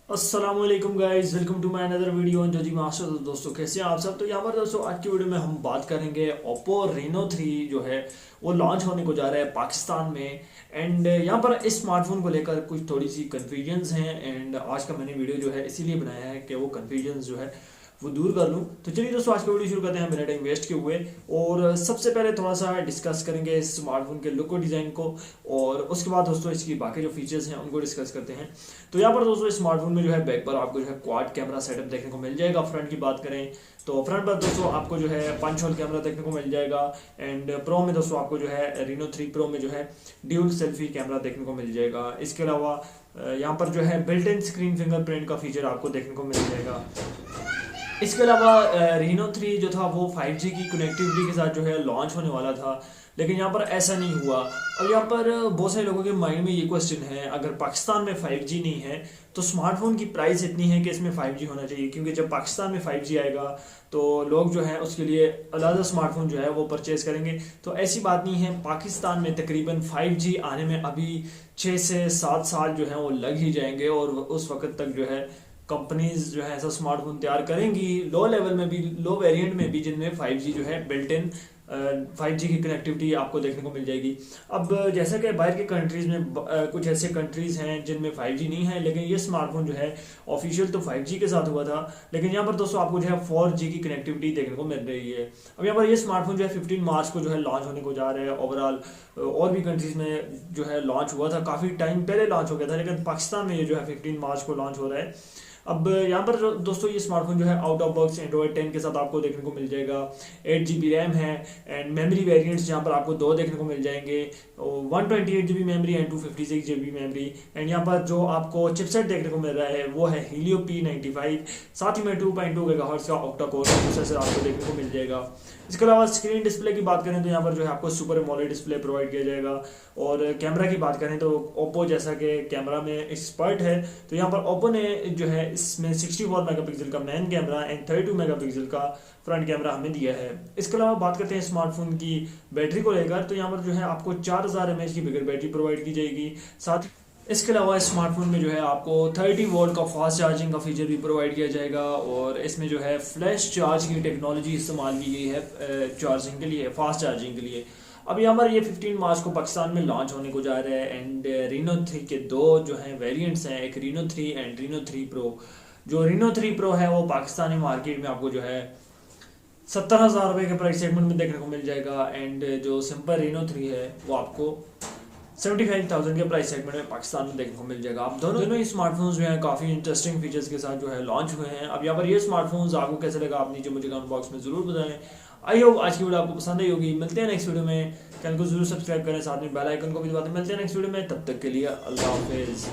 अस्सलाम वालेकुम guys, welcome to my another video on Joji master. दोस्तों कैसे हैं आप सब। तो यहाँ पर दोस्तों आज की वीडियो में हम बात करेंगे ओप्पो रेनो 3 जो है वो लॉन्च होने को जा रहा है पाकिस्तान में। एंड यहाँ पर इस स्मार्टफोन को लेकर कुछ थोड़ी सी कन्फ्यूजन्स हैं एंड आज का मैंने वीडियो जो है इसीलिए बनाया है कि वो कन्फ्यूजन्स जो है वो दूर कर लूँ। तो चलिए दोस्तों आज का वीडियो शुरू करते हैं बिना टाइम वेस्ट किए हुए। और सबसे पहले थोड़ा सा डिस्कस करेंगे इस स्मार्टफोन के लुक और डिज़ाइन को, और उसके बाद दोस्तों इसकी बाकी जो फीचर्स हैं उनको डिस्कस करते हैं। तो यहाँ पर दोस्तों इस स्मार्टफोन में जो है बैक पर आपको जो है क्वाड कैमरा सेटअप देखने को मिल जाएगा। फ्रंट की बात करें तो फ्रंट पर दोस्तों आपको जो है पंच होल कैमरा देखने को मिल जाएगा। एंड प्रो में दोस्तों आपको जो है रेनो 3 प्रो में जो है ड्यूल सेल्फी कैमरा देखने को मिल जाएगा। इसके अलावा यहाँ पर जो है बिल्ट इन स्क्रीन फिंगरप्रिंट का फीचर आपको देखने को मिल जाएगा। इसके अलावा रीनो 3 जो था वो 5G की कनेक्टिविटी के साथ जो है लॉन्च होने वाला था, लेकिन यहाँ पर ऐसा नहीं हुआ। अब यहाँ पर बहुत सारे लोगों के माइंड में ये क्वेश्चन है, अगर पाकिस्तान में 5G नहीं है तो स्मार्टफोन की प्राइस इतनी है कि इसमें 5G होना चाहिए, क्योंकि जब पाकिस्तान में 5G आएगा तो लोग जो है उसके लिए अलग स्मार्टफोन जो है वो परचेज करेंगे। तो ऐसी बात नहीं है, पाकिस्तान में तकरीबन 5G आने में अभी 6 से 7 साल जो है वो लग ही जाएंगे, और उस वक्त तक जो है कंपनीज जो है ऐसा स्मार्टफोन तैयार करेंगी लो लेवल में भी, लो वेरिएंट में भी, जिनमें 5G जो है बिल्ट इन 5G की कनेक्टिविटी आपको देखने को मिल जाएगी। अब जैसा कि बाहर के कंट्रीज में कुछ ऐसे कंट्रीज हैं जिनमें 5G नहीं है, लेकिन ये स्मार्टफोन जो है ऑफिशियल तो 5G के साथ हुआ था, लेकिन यहाँ पर दोस्तों आपको जो है 4G की कनेक्टिविटी देखने को मिल रही है। अब यहाँ पर ये स्मार्टफोन जो है 15 मार्च को जो है लॉन्च होने को जा रहा है। ओवरऑल और भी कंट्रीज में जो है लॉन्च हुआ था, काफ़ी टाइम पहले लॉन्च हो गया था, लेकिन पाकिस्तान में ये जो है 15 मार्च को लॉन्च हो रहा है। अब यहाँ पर दोस्तों ये स्मार्टफोन जो है आउट ऑफ बॉक्स एंड्रॉइड 10 के साथ आपको देखने को मिल जाएगा। 8GB रैम है एंड मेमोरी वेरिएंट्स यहाँ पर आपको दो देखने को मिल जाएंगे, 128GB memory and 256GB memory. And यहाँ पर जो आपको चिपसेट देखने को मिल रहा है वो है Helio P95, साथ ही में 2.2 GHz का ऑक्टा कोर प्रोसेसर आपको देखने को मिल जाएगा। इसके अलावा स्क्रीन डिस्प्ले की बात करें तो यहाँ पर जो है आपको सुपर एमोलेड डिस्प्ले प्रोवाइड किया जाएगा। और कैमरा की बात करें तो ओप्पो जैसा कि कैमरा में एक्सपर्ट है, तो यहाँ पर ओप्पो ने जो है इसमें 64 मेगापिक्सल का मेन कैमरा एंड 32 मेगापिक्सल का फ्रंट कैमरा हमें दिया है। इसके अलावा बात करते हैं स्मार्टफोन की बैटरी को लेकर, तो यहाँ पर जो है आपको 4000 mAh की बिगर बैटरी प्रोवाइड की जाएगी। साथ इसके अलावा स्मार्टफोन में जो है आपको 30 वोल्ट का फास्ट चार्जिंग का फीचर भी प्रोवाइड किया जाएगा, और इसमें जो है फ्लैश चार्ज की टेक्नोलॉजी इस्तेमाल की गई है चार्जिंग के लिए, फास्ट चार्जिंग के लिए। अब यहाँ पर ये 15 मार्च को पाकिस्तान में लॉन्च होने को जा रहा है। एंड रीनो 3 के दो जो हैं वेरिएंट्स हैं, एक रीनो 3 एंड रीनो 3 प्रो। जो रीनो 3 प्रो है वो पाकिस्तानी मार्केट में आपको जो है 70,000 रुपये के प्राइस सेगमेंट में देखने को मिल जाएगा। एंड जो सिंपल रीनो 3 है वो आपको 75,000 के प्राइस सेगमेंट में पाकिस्तान में देखने को मिल जाएगा। अब दोनों ही स्मार्टफोन्स जो हैं काफ़ी इंटरेस्टिंग फीचर्स के साथ जो है लॉन्च हुए हैं। अब यहाँ पर ये स्मार्टफोन्स आपको कैसे लगा आप नीचे मुझे कमेंट बॉक्स में ज़रूर बताएं। आई होप आज की वीडियो आपको पसंद आई होगी। मिलते हैं नेक्स्ट वीडियो में, चैनल को जरूर सब्सक्राइब करें, साथ में बेल आइकन को भी दबाते हैं। मिलते हैं नेक्स्ट वीडियो में, तब तक के लिए अल्लाह हाफिज़।